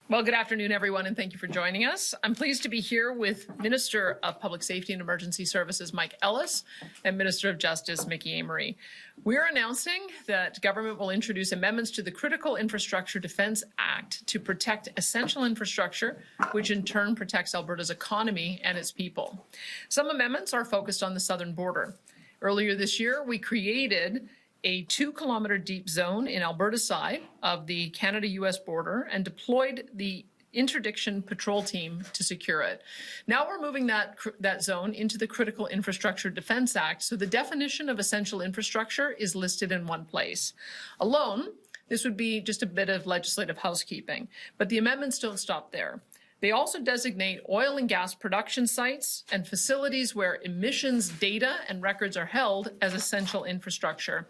Well, good afternoon, everyone, and thank you for joining us. I'm pleased to be here with Minister of Public Safety and Emergency Services, Mike Ellis, and Minister of Justice, Mickey Amery. We're announcing that government will introduce amendments to the Critical Infrastructure Defence Act to protect essential infrastructure, which in turn protects Alberta's economy and its people. Some amendments are focused on the southern border. Earlier this year, we created a 2-kilometer deep zone in Alberta's side of the Canada-US border and deployed the interdiction patrol team to secure it. Now we're moving that zone into the Critical Infrastructure Defence Act, so the definition of essential infrastructure is listed in one place. Alone, this would be just a bit of legislative housekeeping, but the amendments don't stop there. They also designate oil and gas production sites and facilities where emissions data and records are held as essential infrastructure.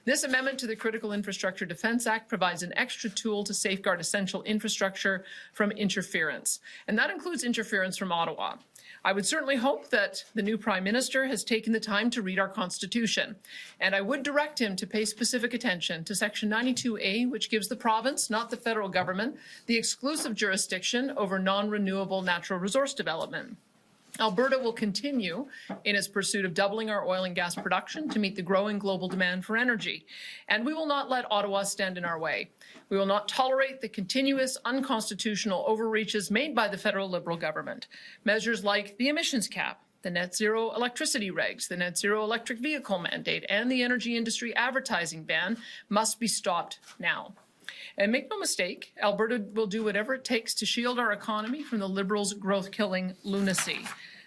This amendment to the Critical Infrastructure Defence Act provides an extra tool to safeguard essential infrastructure from interference, and that includes interference from Ottawa. I would certainly hope that the new Prime Minister has taken the time to read our Constitution, and I would direct him to pay specific attention to Section 92A, which gives the province, not the federal government, the exclusive jurisdiction over non-renewable natural resource development. Alberta will continue in its pursuit of doubling our oil and gas production to meet the growing global demand for energy, and we will not let Ottawa stand in our way. We will not tolerate the continuous unconstitutional overreaches made by the federal Liberal government. Measures like the emissions cap, the net zero electricity regs, the net zero electric vehicle mandate, and the energy industry advertising ban must be stopped now. And make no mistake, Alberta will do whatever it takes to shield our economy from the Liberals' growth-killing lunacy.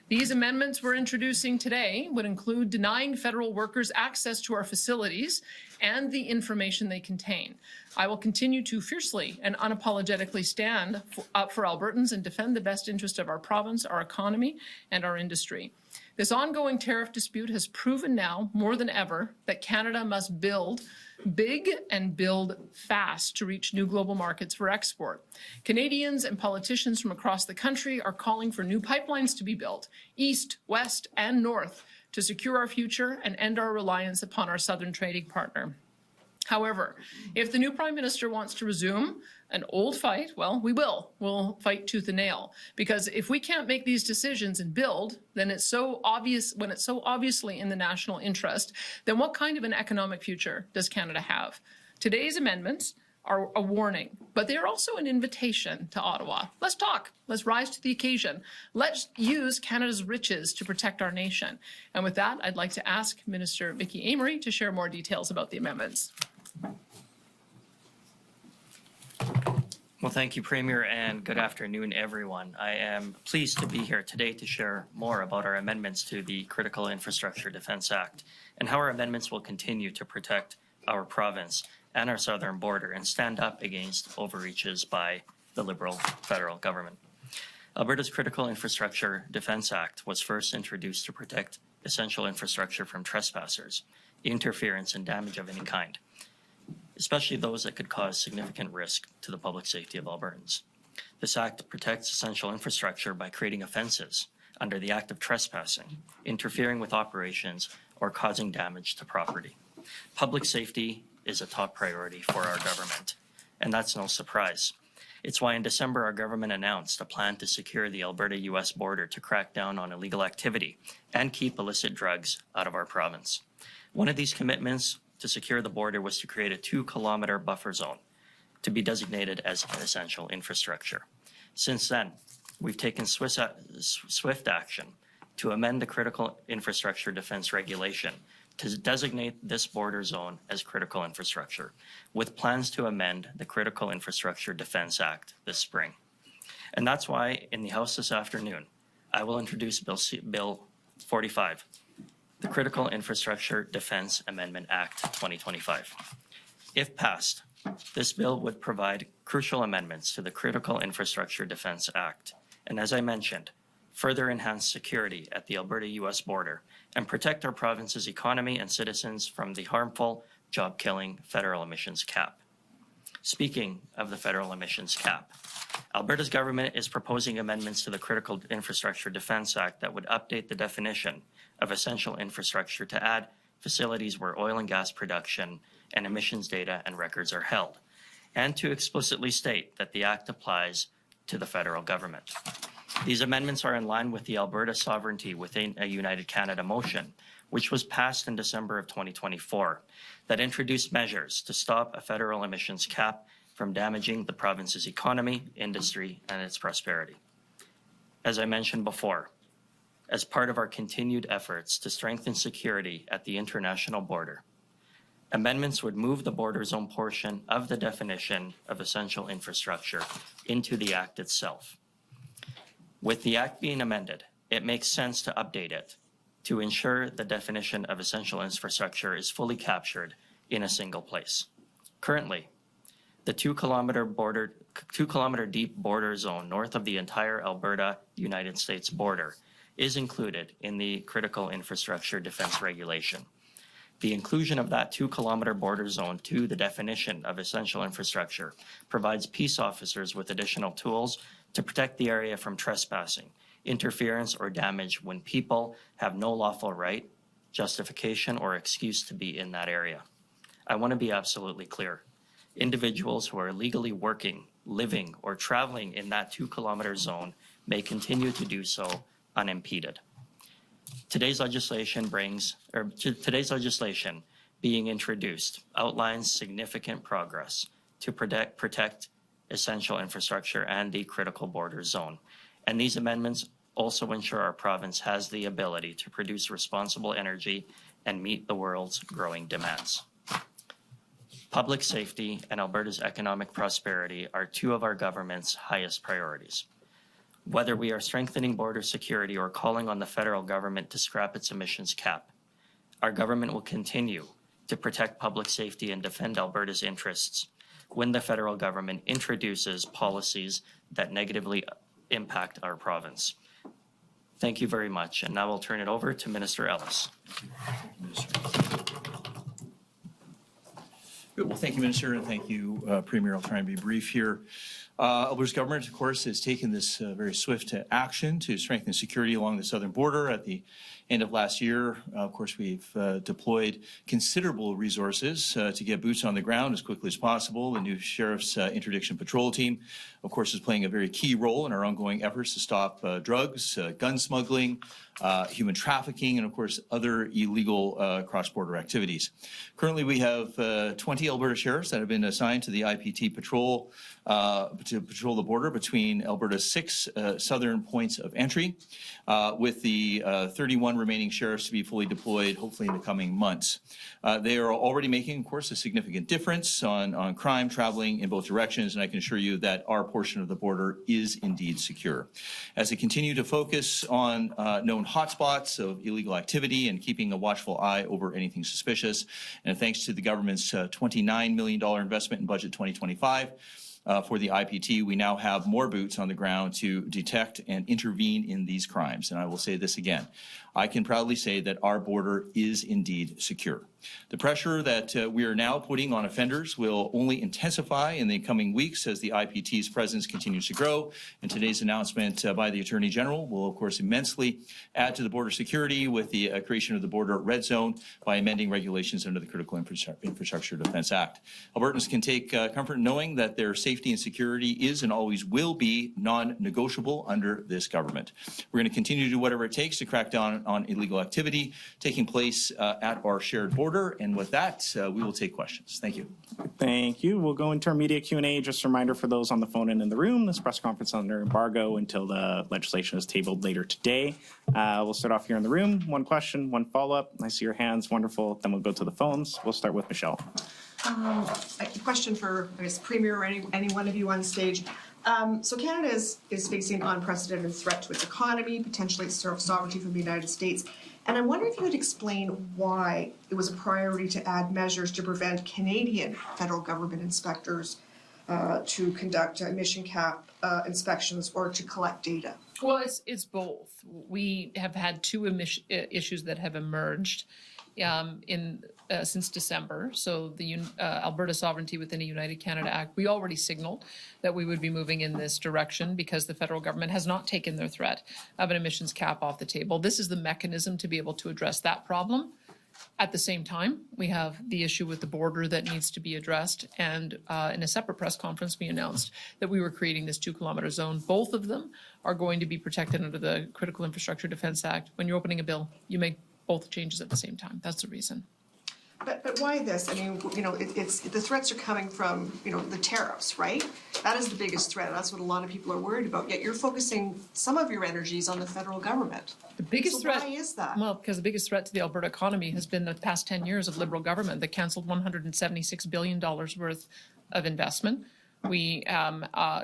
These amendments we're introducing today would include denying federal workers access to our facilities and the information they contain. I will continue to fiercely and unapologetically stand up for Albertans and defend the best interest of our province, our economy, and our industry. This ongoing tariff dispute has proven now more than ever that Canada must build big and build fast to reach new global markets for export. Canadians and politicians from across the country are calling for new pipelines to be built, east, west, and north, to secure our future and end our reliance upon our southern trading partner. However, if the new Prime Minister wants to resume an old fight, well, we will. We'll fight tooth and nail. Because if we can't make these decisions and build, then it's so obvious, when it's so obviously in the national interest, then what kind of an economic future does Canada have? Today's amendments are a warning, but they are also an invitation to Ottawa. Let's talk. Let's rise to the occasion. Let's use Canada's riches to protect our nation. And with that, I'd like to ask Minister Mickey Amery to share more details about the amendments. Well, thank you, Premier, and good afternoon, everyone. I am pleased to be here today to share more about our amendments to the Critical Infrastructure Defence Act and how our amendments will continue to protect our province and our southern border and stand up against overreaches by the Liberal federal government. Alberta's Critical Infrastructure Defence Act was first introduced to protect essential infrastructure from trespassers, interference, and damage of any kind, especially those that could cause significant risk to the public safety of Albertans. This act protects essential infrastructure by creating offences under the act of trespassing, interfering with operations, or causing damage to property. Public safety is a top priority for our government, and that's no surprise. It's why in December our government announced a plan to secure the Alberta-US border to crack down on illegal activity and keep illicit drugs out of our province. One of these commitments to secure the border was to create a 2-kilometer buffer zone to be designated as essential infrastructure. Since then, we've taken swift action to amend the Critical Infrastructure Defence Regulation to designate this border zone as critical infrastructure, with plans to amend the Critical Infrastructure Defence Act this spring. And that's why in the House this afternoon, I will introduce Bill 45, the Critical Infrastructure Defence Amendment Act 2025. If passed, this bill would provide crucial amendments to the Critical Infrastructure Defence Act, and as I mentioned, further enhance security at the Alberta-US border and protect our province's economy and citizens from the harmful, job-killing federal emissions cap. Speaking of the federal emissions cap, Alberta's government is proposing amendments to the Critical Infrastructure Defence Act that would update the definition of essential infrastructure to add facilities where oil and gas production and emissions data and records are held, and to explicitly state that the Act applies to the federal government. These amendments are in line with the Alberta Sovereignty Within a United Canada motion, which was passed in December of 2024, that introduced measures to stop a federal emissions cap from damaging the province's economy, industry, and its prosperity. As I mentioned before, as part of our continued efforts to strengthen security at the international border, amendments would move the border zone portion of the definition of essential infrastructure into the Act itself. With the Act being amended, it makes sense to update it to ensure the definition of essential infrastructure is fully captured in a single place. Currently, the 2 kilometer deep border zone north of the entire Alberta United States border is included in the Critical Infrastructure Defense Regulation. The inclusion of that 2 kilometer border zone to the definition of essential infrastructure provides peace officers with additional tools to protect the area from trespassing, interference, or damage when people have no lawful right, justification, or excuse to be in that area. I want to be absolutely clear. Individuals who are legally working, living, or traveling in that 2 kilometer zone may continue to do so unimpeded. Today's legislation being introduced outlines significant progress to protect essential infrastructure and the critical border zone. And these amendments also ensure our province has the ability to produce responsible energy and meet the world's growing demands. Public safety and Alberta's economic prosperity are two of our government's highest priorities. Whether we are strengthening border security or calling on the federal government to scrap its emissions cap, our government will continue to protect public safety and defend Alberta's interests when the federal government introduces policies that negatively impact our province. Thank you very much, and now I'll turn it over to Minister Ellis. Good. Well, thank you, Minister, and thank you, Premier. I'll try and be brief here. Alberta's government, of course, has taken this very swift action to strengthen security along the southern border. At the end of last year, of course, we've deployed considerable resources to get boots on the ground as quickly as possible. The new Sheriff's Interdiction Patrol Team, of course, is playing a very key role in our ongoing efforts to stop drugs, gun smuggling, human trafficking, and, of course, other illegal cross-border activities. Currently, we have 20 Alberta sheriffs that have been assigned to the IPT patrol to patrol the border between Alberta's 6 southern points of entry, with the 31 remaining sheriffs to be fully deployed, hopefully in the coming months. They are already making, of course, a significant difference on crime traveling in both directions, and I can assure you that our portion of the border is indeed secure. As they continue to focus on known hotspots of illegal activity and keeping a watchful eye over anything suspicious, and thanks to the government's $29 million investment in budget 2025, for the IPT, we now have more boots on the ground to detect and intervene in these crimes. And I will say this again. I can proudly say that our border is indeed secure. The pressure that we are now putting on offenders will only intensify in the coming weeks as the IPT's presence continues to grow. And today's announcement by the Attorney General will, of course, immensely add to the border security with the creation of the border red zone by amending regulations under the Critical Infrastructure Defense Act. Albertans can take comfort in knowing that their safety and security is and always will be non-negotiable under this government. We're going to continue to do whatever it takes to crack down on illegal activity taking place at our shared border. And with that, we will take questions. Thank you. Thank you. We'll go into our media Q&A. Just a reminder for those on the phone and in the room, this press conference is under embargo until the legislation is tabled later today. We'll start off here in the room. One question, one follow-up. I see your hands. Wonderful. Then we'll go to the phones. We'll start with Michelle. A question for, I guess, Premier or any one of you on stage. So Canada is facing an unprecedented threat to its economy, potentially its sovereignty from the United States. And I wonder if you would explain why it was a priority to add measures to prevent Canadian federal government inspectors to conduct emission cap inspections or to collect data. Well, it's both. We have had two issues that have emerged since December. So the Alberta Sovereignty Within a United Canada Act, we already signaled that we would be moving in this direction because the federal government has not taken their threat of an emissions cap off the table. This is the mechanism to be able to address that problem At the same time, we have the issue with the border that needs to be addressed. And in a separate press conference, we announced that we were creating this 2-kilometer zone. Both of them are going to be protected under the Critical Infrastructure Defense Act. When you're opening a bill, you make both changes at the same time. That's the reason. But why this? I mean, it's the threats are coming from, the tariffs, right? That is the biggest threat. That's what a lot of people are worried about. Yet you're focusing some of your energies on the federal government. The biggest threat. Why is that? Well, because the biggest threat to the Alberta economy has been the past 10 years of Liberal government that cancelled $176 billion worth of investment. We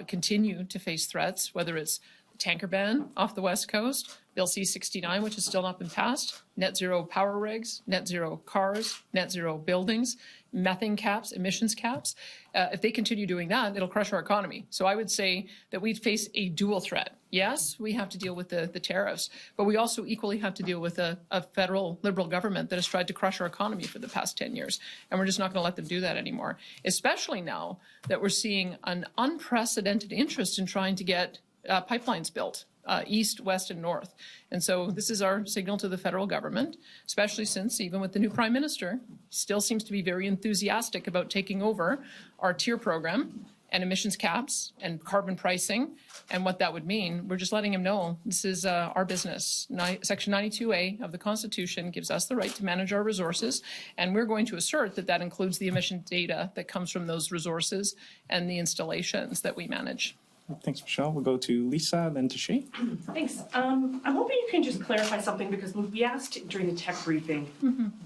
continue to face threats, whether it's the tanker ban off the West Coast, Bill C-69, which has still not been passed, net zero power rigs, net zero cars, net zero buildings, methane caps, emissions caps. If they continue doing that, it'll crush our economy. So I would say that we face a dual threat. Yes, we have to deal with the tariffs, but we also equally have to deal with a federal Liberal government that has tried to crush our economy for the past 10 years. And we're just not going to let them do that anymore, especially now that we're seeing an unprecedented interest in trying to get pipelines built. East, west, and north. And so this is our signal to the federal government, especially since even with the new prime minister, still seems to be very enthusiastic about taking over our tier program and emissions caps and carbon pricing and what that would mean. We're just letting him know this is our business. Section 92A of the Constitution gives us the right to manage our resources, and we're going to assert that that includes the emission data that comes from those resources and the installations that we manage. Thanks, Michelle. We'll go to Lisa, then to Shay. Thanks. I'm hoping you can just clarify something, because when we asked during the tech briefing,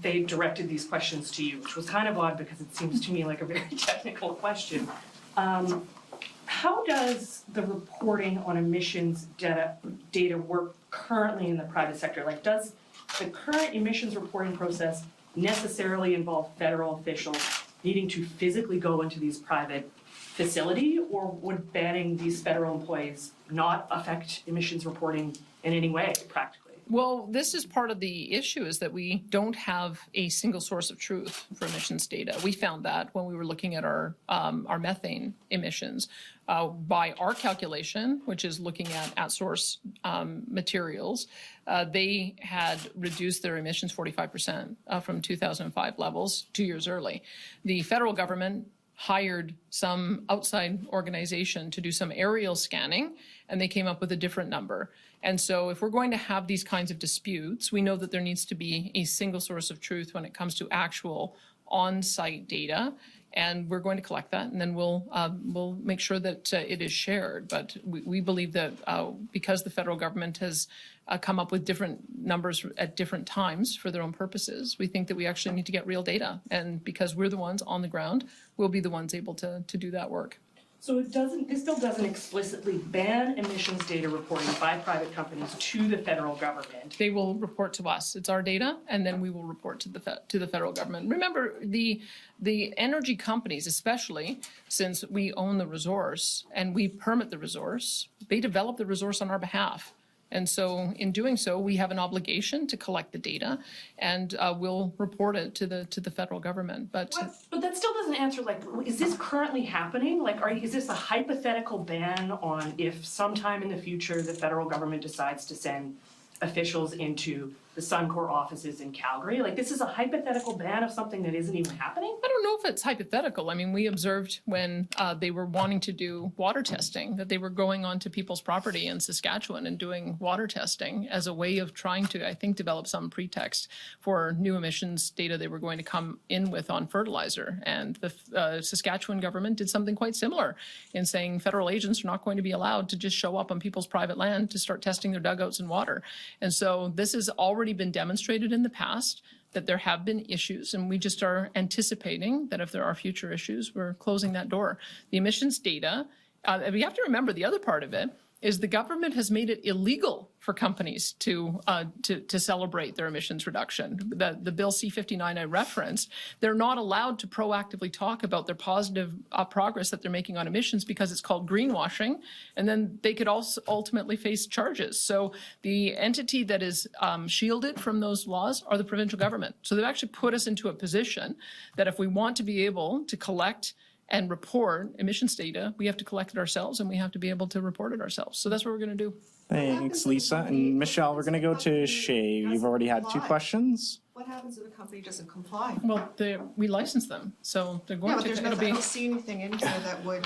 they directed these questions to you, which was kind of odd because it seems to me like a very technical question. How does the reporting on emissions data work currently in the private sector? Like, does the current emissions reporting process necessarily involve federal officials needing to physically go into these private facility, or would banning these federal employees not affect emissions reporting in any way, practically? Well, this is part of the issue, is that we don't have a single source of truth for emissions data. We found that when we were looking at our methane emissions. By our calculation, which is looking at source materials, they had reduced their emissions 45% from 2005 levels 2 years early. The federal government hired some outside organization to do some aerial scanning, and they came up with a different number. And so if we're going to have these kinds of disputes, we know that there needs to be a single source of truth when it comes to actual on-site data. And we're going to collect that, and then we'll make sure that it is shared. But we believe that because the federal government has come up with different numbers at different times for their own purposes, we think that we actually need to get real data. And because we're the ones on the ground, we'll be the ones able to do that work. So this bill doesn't explicitly ban emissions data reporting by private companies to the federal government. They will report to us. It's our data, and then we will report to the federal government. Remember, the energy companies, especially since we own the resource and we permit the resource, they develop the resource on our behalf. And so in doing so, we have an obligation to collect the data, and we'll report it to the federal government. But that still doesn't answer, like, is this currently happening? Like, is this a hypothetical ban on if sometime in the future the federal government decides to send officials into the Suncor offices in Calgary? Like, this is a hypothetical ban of something that isn't even happening? I don't know if it's hypothetical. I mean, we observed when they were wanting to do water testing that they were going onto people's property in Saskatchewan and doing water testing as a way of trying to, I think, develop some pretext for new emissions data they were going to come in with on fertilizer. And the Saskatchewan government did something quite similar in saying federal agents are not going to be allowed to just show up on people's private land to start testing their dugouts and water. And so this has already been demonstrated in the past that there have been issues, and we just are anticipating that if there are future issues, we're closing that door. The emissions data, we have to remember the other part of it is the government has made it illegal for companies to celebrate their emissions reduction. The Bill C-59 I referenced, they're not allowed to proactively talk about their positive progress that they're making on emissions because it's called greenwashing, and then they could also ultimately face charges. So the entity that is shielded from those laws are the provincial government. So they've actually put us into a position that if we want to be able to collect and report emissions data, we have to collect it ourselves and we have to be able to report it ourselves. So that's what we're going to do. Thanks, Lisa. And Michelle, we're going to go to Shay. You've already had 2 questions. What happens if a company doesn't comply? Well, we license them, so they're going Yeah, but to. there's It'll nothing, I be. don't see anything in here that would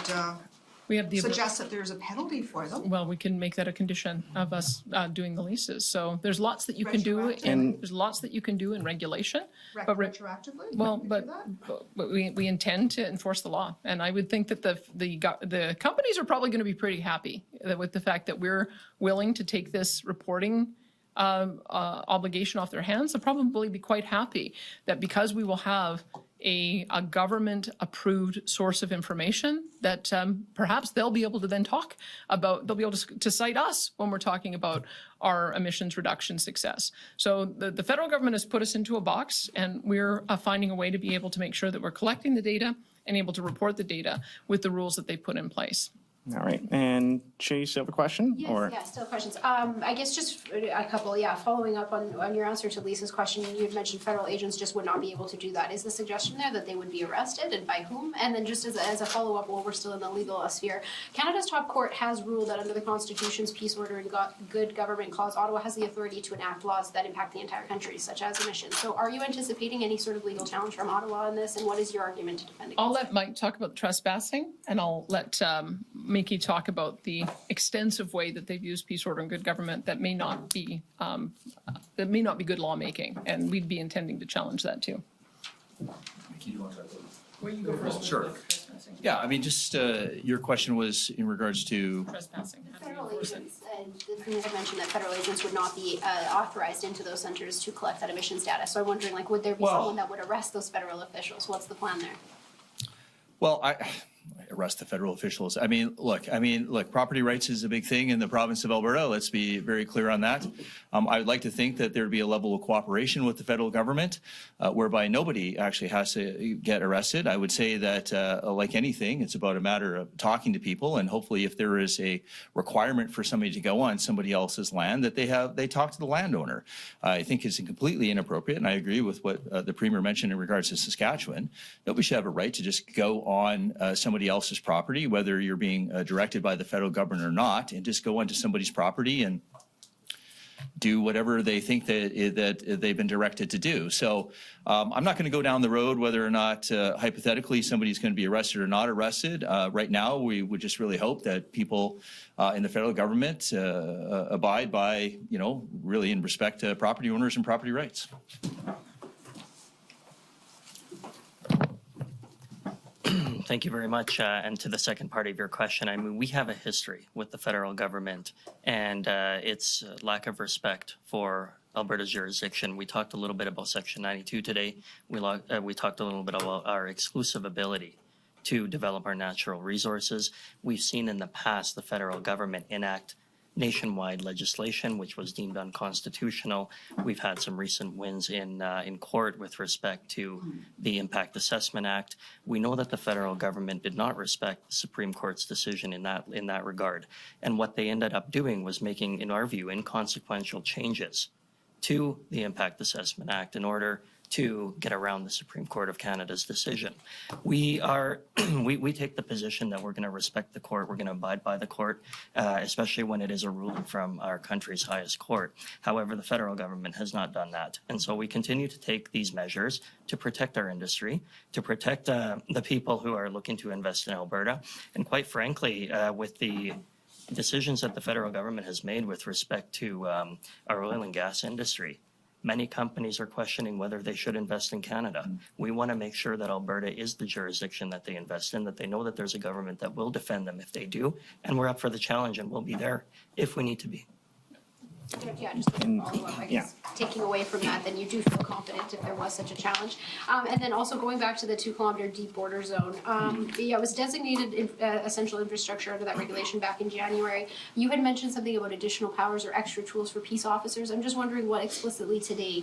We have the. suggest that there's a penalty for them. Well, we can make that a condition of us doing the leases. So there's lots that you can do, and there's lots that you can do in regulation. But Retroactively? well, Can we but, do that? but we intend to enforce the law, and I would think that the companies are probably going to be pretty happy with the fact that we're willing to take this reporting obligation off their hands. They'll probably be quite happy that because we will have a government-approved source of information that perhaps they'll be able to then talk about, they'll be able to cite us when we're talking about our emissions reduction success. So the federal government has put us into a box, and we're finding a way to be able to make sure that we're collecting the data and able to report the data with the rules that they put in place. All right. And Chase, you have a question? Yes, yeah, still questions. I guess just a couple, following up on your answer to Lisa's question, you had mentioned federal agents just would not be able to do that. Is the suggestion there that they would be arrested, and by whom? And then just as a follow-up, while we're still in the legal sphere, Canada's top court has ruled that under the Constitution's peace, order, and good government clause, Ottawa has the authority to enact laws that impact the entire country, such as emissions. So are you anticipating any sort of legal challenge from Ottawa on this, and what is your argument to defend against I'll let Mike talk about trespassing, and I'll let Mickey talk about the extensive way that they've used peace, order, and good government that may not be good lawmaking, and we'd be intending to challenge that too. Mickey, do you want to talk about Well, you go first. Sure. Yeah, I mean, just your question was in regards to Trespassing. How do we federal enforce it? agents? And you had mentioned that federal agents would not be authorized into those centers to collect that emissions data. So I'm wondering, would there be someone that would arrest those federal officials? What's the plan there? Well, I arrest the federal officials. I mean, look, property rights is a big thing in the province of Alberta. Let's be very clear on that. I would like to think that there'd be a level of cooperation with the federal government whereby nobody actually has to get arrested. I would say that like anything, it's about a matter of talking to people, and hopefully if there is a requirement for somebody to go on somebody else's land, that they talk to the landowner. I think it's completely inappropriate, and I agree with what the Premier mentioned in regards to Saskatchewan. Nobody should have a right to just go on somebody else's property, whether you're being directed by the federal government or not, and just go onto somebody's property and do whatever they think that they've been directed to do. So I'm not going to go down the road whether or not hypothetically somebody's going to be arrested or not arrested. Right now, we would just really hope that people in the federal government abide by, really in respect to property owners and property rights. Thank you very much. And to the second part of your question, I mean, we have a history with the federal government and its lack of respect for Alberta's jurisdiction. We talked a little bit about Section 92 today. We talked a little bit about our exclusive ability to develop our natural resources. We've seen in the past the federal government enact nationwide legislation, which was deemed unconstitutional. We've had some recent wins in court with respect to the Impact Assessment Act. We know that the federal government did not respect the Supreme Court's decision in that regard. And what they ended up doing was making, in our view, inconsequential changes to the Impact Assessment Act in order to get around the Supreme Court of Canada's decision. We take the position that we're going to respect the court, we're going to abide by the court, especially when it is a ruling from our country's highest court. However, the federal government has not done that. And so we continue to take these measures to protect our industry, to protect the people who are looking to invest in Alberta. And quite frankly, with the decisions that the federal government has made with respect to our oil and gas industry, many companies are questioning whether they should invest in Canada. We want to make sure that Alberta is the jurisdiction that they invest in, that they know that there's a government that will defend them if they do, and we're up for the challenge and we'll be there if we need to be. Yeah, just a follow-up, I guess, taking away from that, then you do feel confident if there was such a challenge. And then also going back to the 2-kilometer deep border zone, it was designated essential infrastructure under that regulation back in January. You had mentioned something about additional powers or extra tools for peace officers. I'm just wondering what explicitly today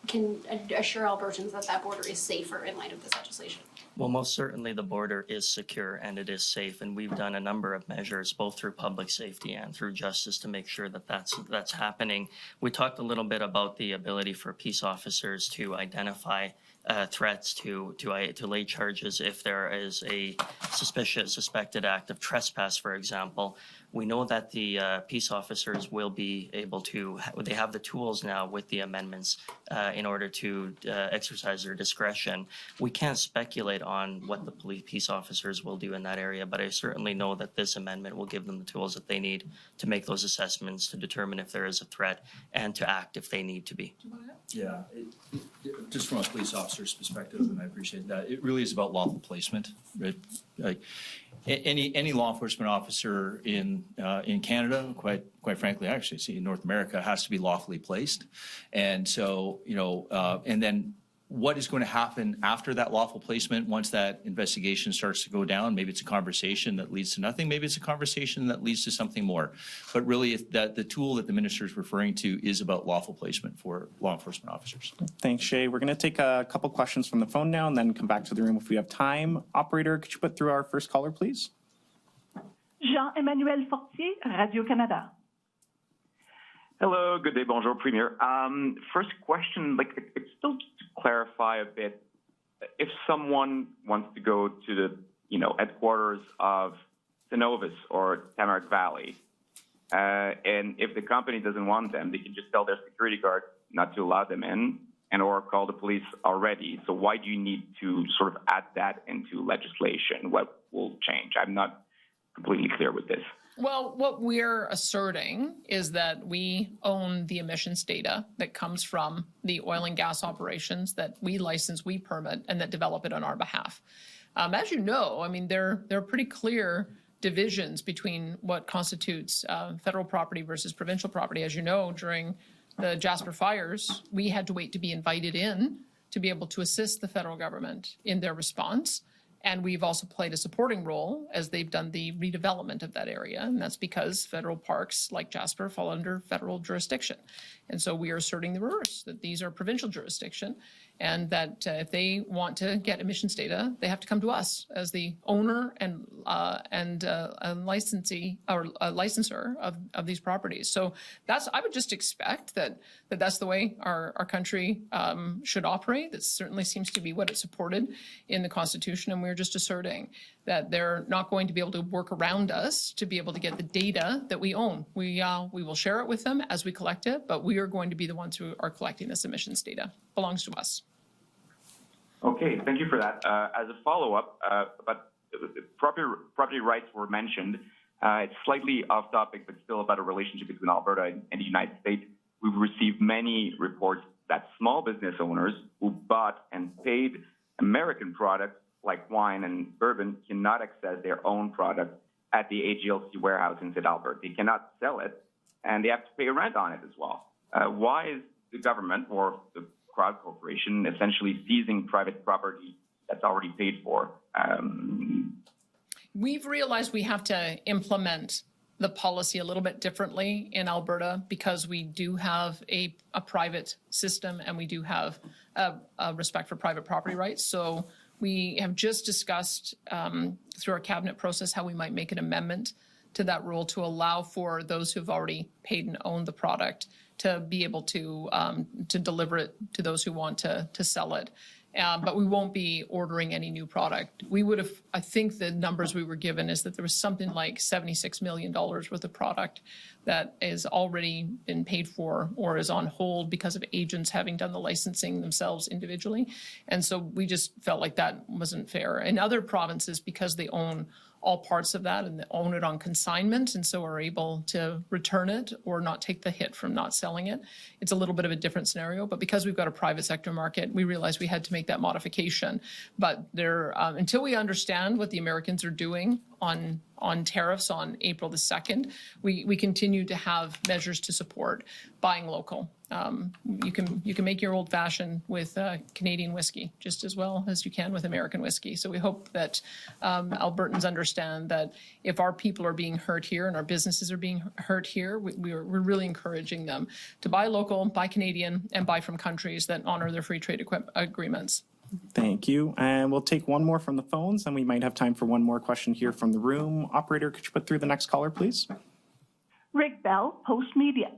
can assure Albertans that that border is safer in light of this legislation. Well, most certainly the border is secure and it is safe, and we've done a number of measures both through public safety and through justice to make sure that that's happening. We talked a little bit about the ability for peace officers to identify threats to lay charges if there is a suspected act of trespass, for example. We know that the peace officers will be able to, they have the tools now with the amendments in order to exercise their discretion. We can't speculate on what the peace officers will do in that area, but I certainly know that this amendment will give them the tools that they need to make those assessments, to determine if there is a threat, and to act if they need to be. Yeah, just from a police officer's perspective, and I appreciate that, it really is about lawful placement, right? Like any law enforcement officer in Canada, quite frankly, I actually see in North America, has to be lawfully placed, and so and then what is going to happen after that lawful placement once that investigation starts to go down? Maybe it's a conversation that leads to nothing. Maybe it's a conversation that leads to something more. But really, the tool that the minister is referring to is about lawful placement for law enforcement officers. Thanks, Shay. We're going to take a couple questions from the phone now and then come back to the room if we have time. Operator, could you put through our first caller, please? Jean-Emmanuel Fortier, Radio-Canada. Hello, good day, bonjour, Premier. First question, it's still to clarify a bit, if someone wants to go to the, headquarters of Synovus or Tamarack Valley, and if the company doesn't want them, they can just tell their security guard not to allow them in and or call the police already. So why do you need to sort of add that into legislation? What will change? I'm not completely clear with this. Well, what we're asserting is that we own the emissions data that comes from the oil and gas operations that we license, we permit, and that develop it on our behalf. As you know, I mean, there are pretty clear divisions between what constitutes federal property versus provincial property. As you know, during the Jasper fires, we had to wait to be invited in to be able to assist the federal government in their response. And we've also played a supporting role as they've done the redevelopment of that area. And that's because federal parks like Jasper fall under federal jurisdiction. And so we are asserting the reverse, that these are provincial jurisdiction, and that if they want to get emissions data, they have to come to us as the owner and licensee or licensor of these properties. So I would just expect that's the way our country should operate. That certainly seems to be what it's supported in the Constitution, and we're just asserting that they're not going to be able to work around us to be able to get the data that we own. We will share it with them as we collect it, but we are going to be the ones who are collecting this emissions data. It belongs to us. Okay, thank you for that. As a follow-up, but property rights were mentioned. It's slightly off topic, but still about a relationship between Alberta and the United States. We've received many reports that small business owners who bought and paid American products like wine and bourbon cannot access their own product at the AGLC warehouse in St. Albert. They cannot sell it, and they have to pay rent on it as well. Why is the government or the Crowd Corporation essentially seizing private property that's already paid for? We've realized we have to implement the policy a little bit differently in Alberta because we do have a private system and we do have a respect for private property rights. So we have just discussed through our cabinet process how we might make an amendment to that rule to allow for those who've already paid and owned the product to be able to deliver it to those who want to sell it. But we won't be ordering any new product. We would have, I think the numbers we were given is that there was something like $76 million worth of product that is already been paid for or is on hold because of agents having done the licensing themselves individually. And so we just felt like that wasn't fair. In other provinces, because they own all parts of that and they own it on consignment and so are able to return it or not take the hit from not selling it. It's a little bit of a different scenario, but because we've got a private sector market, we realized we had to make that modification. But until we understand what the Americans are doing on tariffs on April the 2nd, we continue to have measures to support buying local. You can make your old fashioned with Canadian whiskey just as well as you can with American whiskey. So we hope that Albertans understand that if our people are being hurt here and our businesses are being hurt here, we're really encouraging them to buy local, buy Canadian, and buy from countries that honor their free trade agreements. Thank you. And we'll take one more from the phones, and we might have time for one more question here from the room. Operator, could you put through the next caller, please? Rick Bell, Post Media.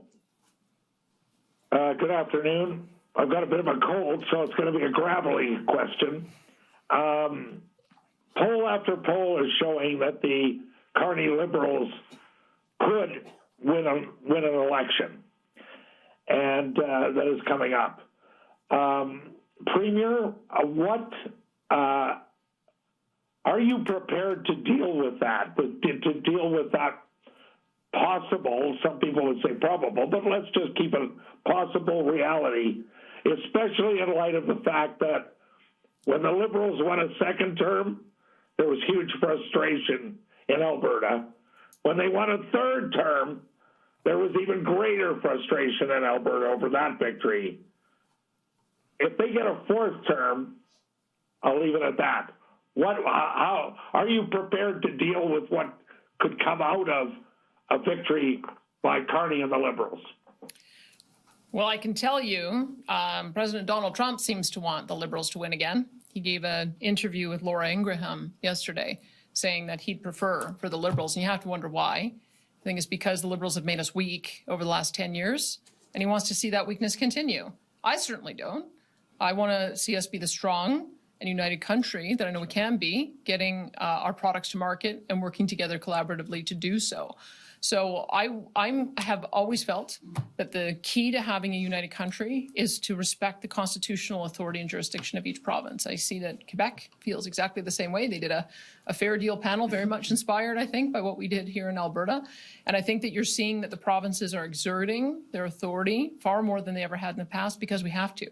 Good afternoon. I've got a bit of a cold, so it's going to be a gravelly question. Poll after poll is showing that the Carney Liberals could win an election, and that is coming up. Premier, what are you prepared to deal with that? To deal with that possible, some people would say probable, but let's just keep it possible reality, especially in light of the fact that when the Liberals won a second term, there was huge frustration in Alberta. When they won a third term, there was even greater frustration in Alberta over that victory. If they get a fourth term, I'll leave it at that. How are you prepared to deal with what could come out of a victory by Carney and the Liberals? Well, I can tell you, President Donald Trump seems to want the Liberals to win again. He gave an interview with Laura Ingraham yesterday saying that he'd prefer for the Liberals, and you have to wonder why. I think it's because the Liberals have made us weak over the last 10 years, and he wants to see that weakness continue. I certainly don't. I want to see us be the strong and united country that I know we can be, getting our products to market and working together collaboratively to do so. So I have always felt that the key to having a united country is to respect the constitutional authority and jurisdiction of each province. I see that Quebec feels exactly the same way. They did a fair deal panel, very much inspired, I think, by what we did here in Alberta. And I think that you're seeing that the provinces are exerting their authority far more than they ever had in the past because we have to.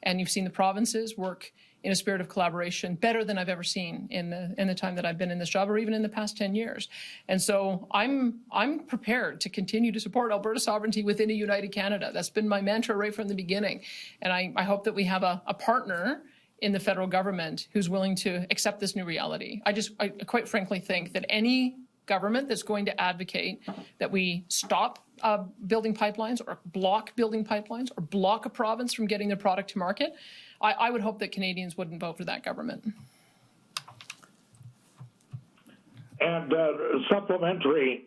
And you've seen the provinces work in a spirit of collaboration better than I've ever seen in the time that I've been in this job, or even in the past 10 years. And so I'm prepared to continue to support Alberta sovereignty within a united Canada. That's been my mantra right from the beginning. And I hope that we have a partner in the federal government who's willing to accept this new reality. I quite frankly think that any government that's going to advocate that we stop building pipelines or block building pipelines or block a province from getting their product to market, I would hope that Canadians wouldn't vote for that government. And supplementary,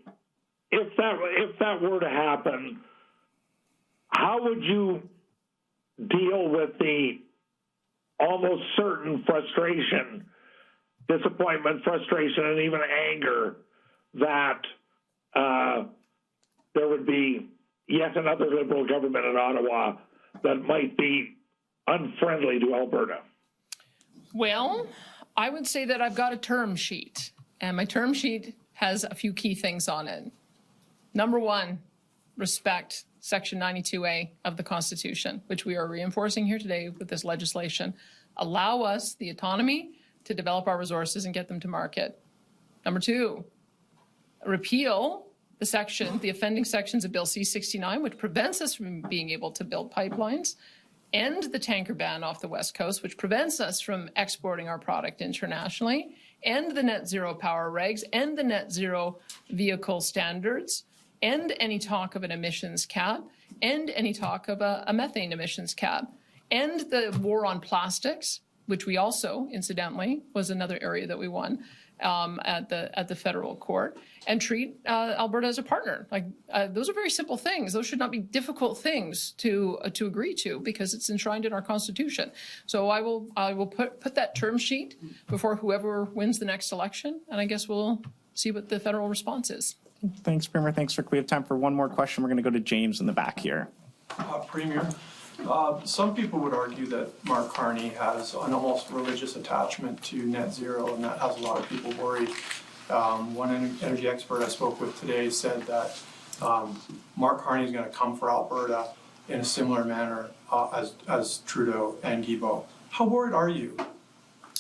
if that were to happen, how would you deal with the almost certain frustration, disappointment, frustration, and even anger that there would be yet another Liberal government in Ottawa that might be unfriendly to Alberta? Well, I would say that I've got a term sheet, and my term sheet has a few key things on it. Number one, respect Section 92A of the Constitution, which we are reinforcing here today with this legislation. Allow us the autonomy to develop our resources and get them to market. Number two, repeal the offending sections of Bill C-69, which prevents us from being able to build pipelines, end the tanker ban off the West Coast, which prevents us from exporting our product internationally, end the net zero power regs, end the net zero vehicle standards, end any talk of an emissions cap, end any talk of a methane emissions cap, end the war on plastics, which we also, incidentally, was another area that we won at the federal court, and treat Alberta as a partner. Those are very simple things. Those should not be difficult things to agree to because it's enshrined in our Constitution. So I will put that term sheet before whoever wins the next election, and I guess we'll see what the federal response is. Thanks, Premier. Thanks, Rick. We have time for one more question. We're going to go to James in the back here. Premier, some people would argue that Mark Carney has an almost religious attachment to net zero, and that has a lot of people worried. One energy expert I spoke with today said that Mark Carney is going to come for Alberta in a similar manner as Trudeau and Guilbeault. How worried are you?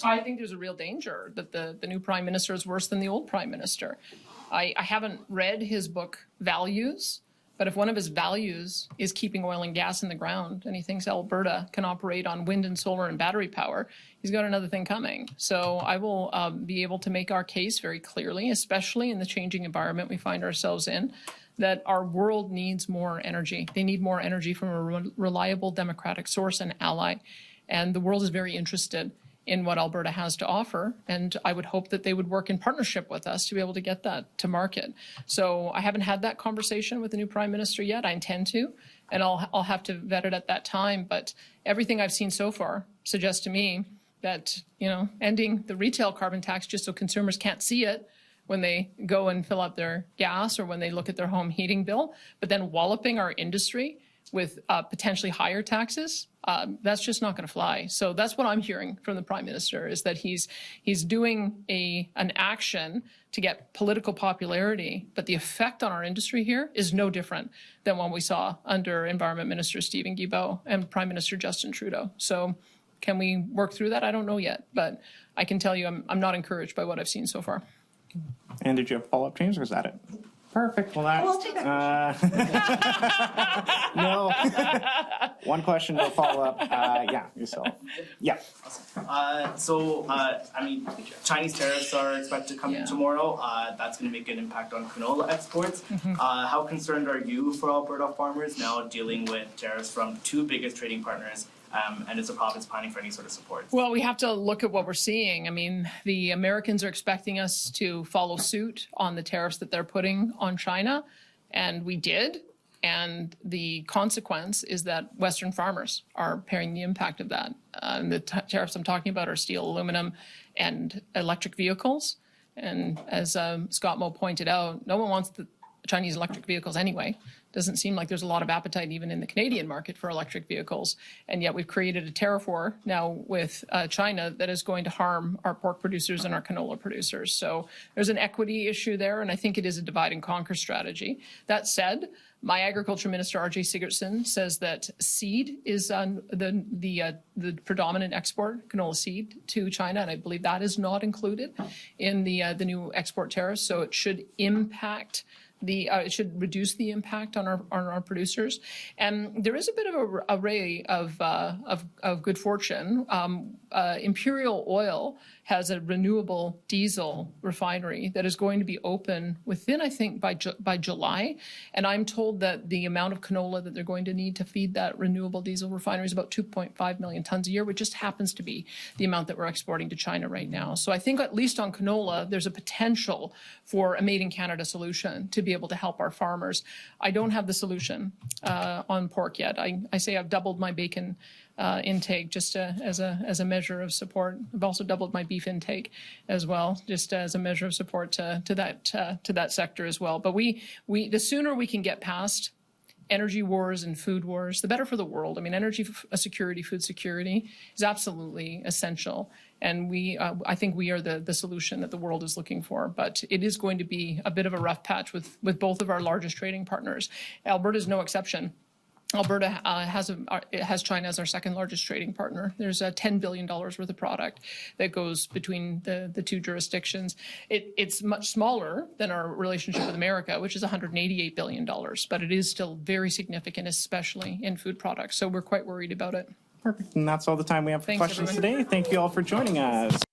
I think there's a real danger that the new Prime Minister is worse than the old Prime Minister. I haven't read his book, Values, but if one of his values is keeping oil and gas in the ground and he thinks Alberta can operate on wind and solar and battery power, he's got another thing coming. So I will be able to make our case very clearly, especially in the changing environment we find ourselves in, that our world needs more energy. They need more energy from a reliable democratic source and ally. And the world is very interested in what Alberta has to offer. And I would hope that they would work in partnership with us to be able to get that to market. So I haven't had that conversation with the new Prime Minister yet. I intend to, and I'll have to vet it at that time. But everything I've seen so far suggests to me that, ending the retail carbon tax just so consumers can't see it when they go and fill up their gas or when they look at their home heating bill, but then walloping our industry with potentially higher taxes, that's just not going to fly. So that's what I'm hearing from the Prime Minister, is that he's doing an action to get political popularity, but the effect on our industry here is no different than what we saw under Environment Minister Stephen Guilbeault and Prime Minister Justin Trudeau. So can we work through that? I don't know yet, but I can tell you I'm not encouraged by what I've seen so far. And did you have a follow-up, James, or is that it? Perfect. Well, that's... I'll take that no. One question, no follow-up. Yeah, yourself. Yeah. Chinese tariffs are expected to come in tomorrow. That's going to make an impact on canola exports. How concerned are you for Alberta farmers now dealing with tariffs from two biggest trading partners? And is the province planning for any sort of support? Well, we have to look at what we're seeing. I mean, the Americans are expecting us to follow suit on the tariffs that they're putting on China, and we did. And the consequence is that Western farmers are bearing the impact of that. The tariffs I'm talking about are steel, aluminum, and electric vehicles. And as Scott Moe pointed out, no one wants the Chinese electric vehicles anyway. Doesn't seem like there's a lot of appetite even in the Canadian market for electric vehicles. And yet we've created a tariff war now with China that is going to harm our pork producers and our canola producers. So there's an equity issue there, and I think it is a divide and conquer strategy. That said, my agriculture minister, R.J. Sigurdsson, says that seed is the predominant export, canola seed, to China, and I believe that is not included in the new export tariffs. So it should impact it should reduce the impact on our producers. And there is a bit of an array of good fortune. Imperial Oil has a renewable diesel refinery that is going to be open within, I think, by July. And I'm told that the amount of canola that they're going to need to feed that renewable diesel refinery is about 2.5 million tons a year, which just happens to be the amount that we're exporting to China right now. So I think at least on canola, there's a potential for a Made in Canada solution to be able to help our farmers. I don't have the solution on pork yet. I say I've doubled my bacon intake just as a measure of support. I've also doubled my beef intake as well, just as a measure of support to that sector as well. But the sooner we can get past energy wars and food wars, the better for the world. I mean, energy security, food security is absolutely essential. And I think we are the solution that the world is looking for. But it is going to be a bit of a rough patch with both of our largest trading partners. Alberta is no exception. Alberta has China as our second largest trading partner. There's $10 billion worth of product that goes between the two jurisdictions. It's much smaller than our relationship with America, which is $188 billion, but it is still very significant, especially in food products. So we're quite worried about it. Perfect. And that's all the time we have for questions today. Thank you all for joining us.